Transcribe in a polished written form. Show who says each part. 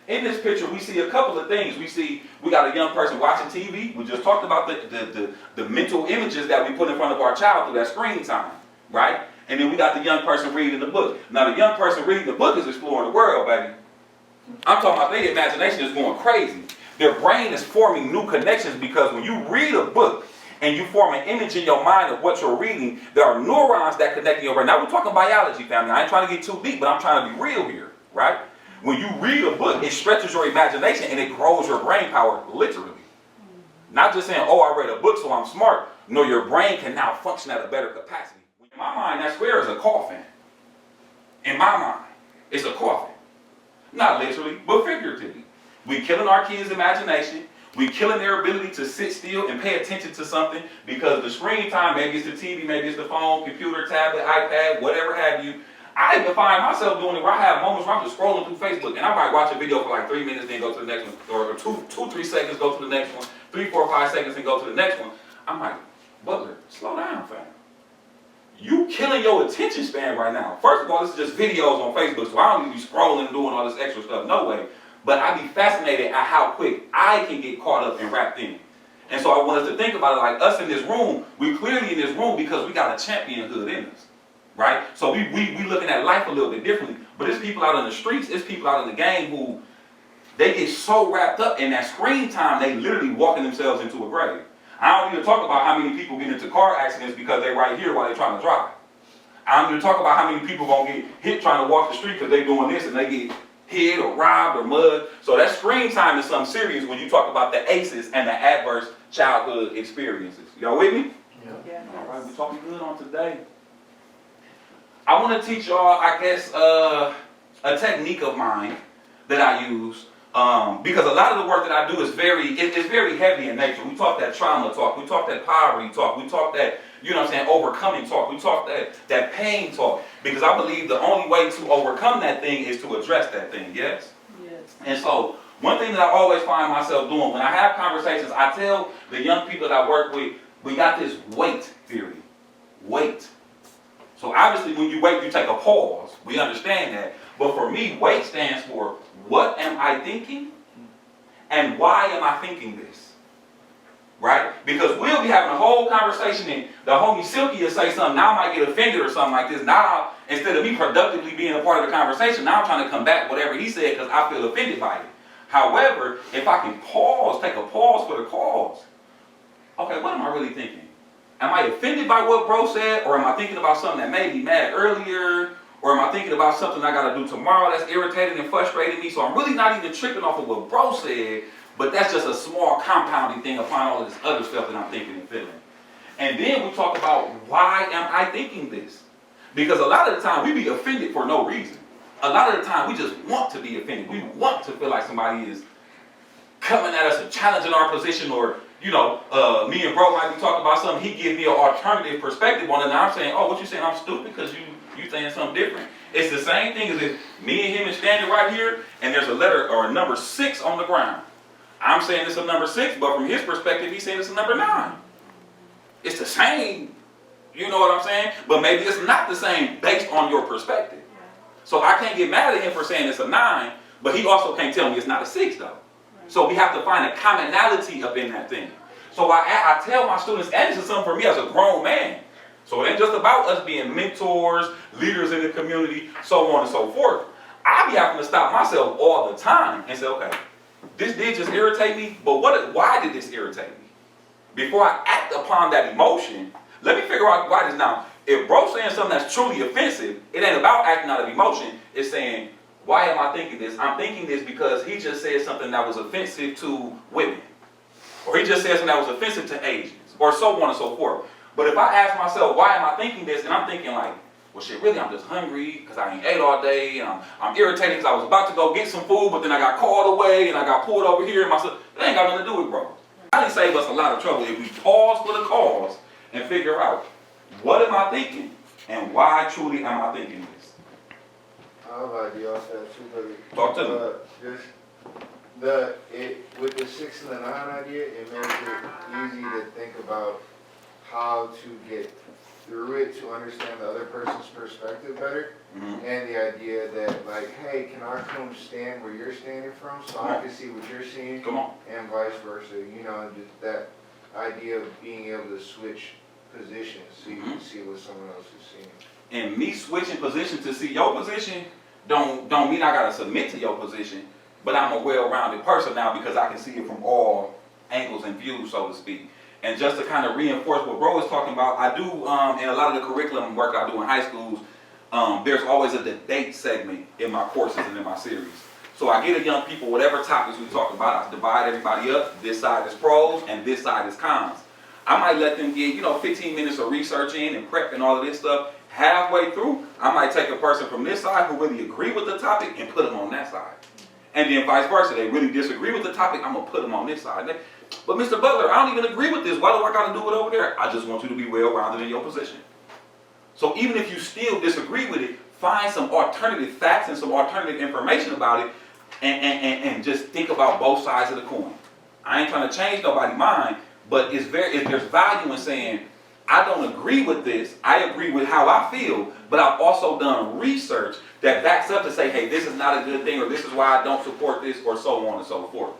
Speaker 1: In this picture, we see a couple of things. We got a young person watching TV. We just talked about the mental images that we put in front of our child through that screen time, right? And then we got the young person reading the book. Now, the young person reading the book is exploring the world, baby. I'm talking about their imagination is going crazy. Their brain is forming new connections because when you read a book and you form an image in your mind of what you're reading, there are neurons that connect in your brain. Now, we're talking biology, family. I ain't trying to get too deep, but I'm trying to be real here, right? When you read a book, it stretches your imagination and it grows your brain power, literally. Not just saying, oh, I read a book so I'm smart. No, your brain can now function at a better capacity. In my mind, that square is a coffin. In my mind, it's a coffin. Not literally, but figuratively. We killing our kids' imagination. We killing their ability to sit still and pay attention to something because the screen time, maybe it's the TV, maybe it's the phone, computer, tablet, iPad, whatever have you. I even find myself doing it where I have moments where I'm just scrolling through Facebook and I might watch a video for like 3 minutes, then go to the next one, or 3 seconds, go to the next one, 3, 4, 5 seconds, and go to the next one. I'm like, Butler, slow down, fam. You killing your attention span right now. First of all, this is just videos on Facebook, so I don't need to be scrolling and doing all this extra stuff, no way. But I be fascinated at how quick I can get caught up and wrapped in. And so I want us to think about it like us in this room, we clearly in this room because we got a championhood in us. Right? So we looking at life a little bit differently. But it's people out in the streets, it's people out in the game who, they get so wrapped up in that screen time, they literally walking themselves into a grave. I don't need to talk about how many people get into car accidents because they're right here while they're trying to drive. I don't need to talk about how many people gonna get hit trying to walk the street because they're doing this and they get hit or robbed or mugged. So that screen time is something serious when you talk about the ACEs and the adverse childhood experiences. Y'all with me?
Speaker 2: Yeah.
Speaker 1: All right, we're talking good on today. I want to teach y'all, I guess, a technique of mine that I use because a lot of the work that I do is very heavy in nature. We talk that trauma talk, we talk that poverty talk, we talk that, you know what I'm saying, overcoming talk, we talk that pain talk, because I believe the only way to overcome that thing is to address that thing, yes?
Speaker 2: Yes. And
Speaker 1: so one thing that I always find myself doing, when I have conversations, I tell the young people that I work with, we got this wait theory, wait. So obviously when you wait, you take a pause. We understand that. But for me, wait stands for what am I thinking and why am I thinking this? Right? Because we'll be having a whole conversation and the homie Silky will say something. Now I might get offended or something like this. Now, instead of me productively being a part of the conversation, now I'm trying to combat whatever he said because I feel offended by it. However, if I can pause, take a pause for the cause. Okay, what am I really thinking? Am I offended by what bro said, or am I thinking about something that made me mad earlier, or am I thinking about something I got to do tomorrow that's irritating and frustrating me, so I'm really not even tripping off of what bro said, but that's just a small compounding thing upon all of this other stuff that I'm thinking and feeling. And then we talk about why am I thinking this? Because a lot of the time we be offended for no reason. A lot of the time we just want to be offended. We want to feel like somebody is coming at us and challenging our position, or you know, me and bro might be talking about something, he gives me an alternative perspective on it, and I'm saying, oh, what you saying, I'm stupid because you saying something different. It's the same thing as if me and him is standing right here, and there's a letter or a number 6 on the ground. I'm saying it's a number 6, but from his perspective, he's saying it's a number 9. It's the same, you know what I'm saying? But maybe it's not the same based on your perspective. So I can't get mad at him for saying it's a 9, but he also can't tell me it's not a 6 though. So we have to find a commonality up in that thing. So I tell my students, and this is something for me as a grown man. So it ain't just about us being mentors, leaders in the community, so on and so forth. I be having to stop myself all the time and say, okay, this did just irritate me, but why did this irritate me? Before I act upon that emotion, let me figure out why this now. If bro's saying something that's truly offensive, it ain't about acting out of emotion. It's saying, why am I thinking this? I'm thinking this because he just said something that was offensive to women. Or he just said something that was offensive to Asians. Or so on and so forth. But if I ask myself, why am I thinking this? And I'm thinking like, well shit, really I'm just hungry because I ain't ate all day. And I'm irritated because I was about to go get some food, but then I got called away and I got pulled over here. And myself, it ain't got nothing to do with bro. I didn't save us a lot of trouble if we pause for the cause and figure out, what am I thinking? And why truly am I thinking this?
Speaker 3: I have an idea off that too, but
Speaker 1: Talk to me.
Speaker 3: With the 6 and the 9 idea, it makes it easy to think about how to get through it to understand the other person's perspective better.
Speaker 1: Mhm.
Speaker 3: And the idea that, like, hey, can I come stand where you're standing from so I can see what you're seeing?
Speaker 1: Come on.
Speaker 3: And vice versa, you know, and just that idea of being able to switch positions so you can see what someone else is seeing.
Speaker 1: And me switching position to see your position don't mean I gotta submit to your position, but I'm a well-rounded person now because I can see it from all angles and views, so to speak. And just to kind of reinforce what bro was talking about, I do in a lot of the curriculum work I do in high schools, there's always a debate segment in my courses and in my series. So I get a young people, whatever topics we talk about, I divide everybody up. This side is pros and this side is cons. I might let them get, 15 minutes of researching and prep and all of this stuff. Halfway through, I might take a person from this side who really agree with the topic and put them on that side. And then vice versa, they really disagree with the topic, I'm gonna put them on this side. But Mr. Butler, I don't even agree with this. Why do I gotta do it over there? I just want you to be well-rounded in your position. So even if you still disagree with it, find some alternative facts and some alternative information about it and just think about both sides of the coin. I ain't trying to change nobody's mind, but if there's value in saying, I don't agree with this, I agree with how I feel, but I've also done research that backs up to say, hey, this is not a good thing, or this is why I don't support this, or so on and so forth.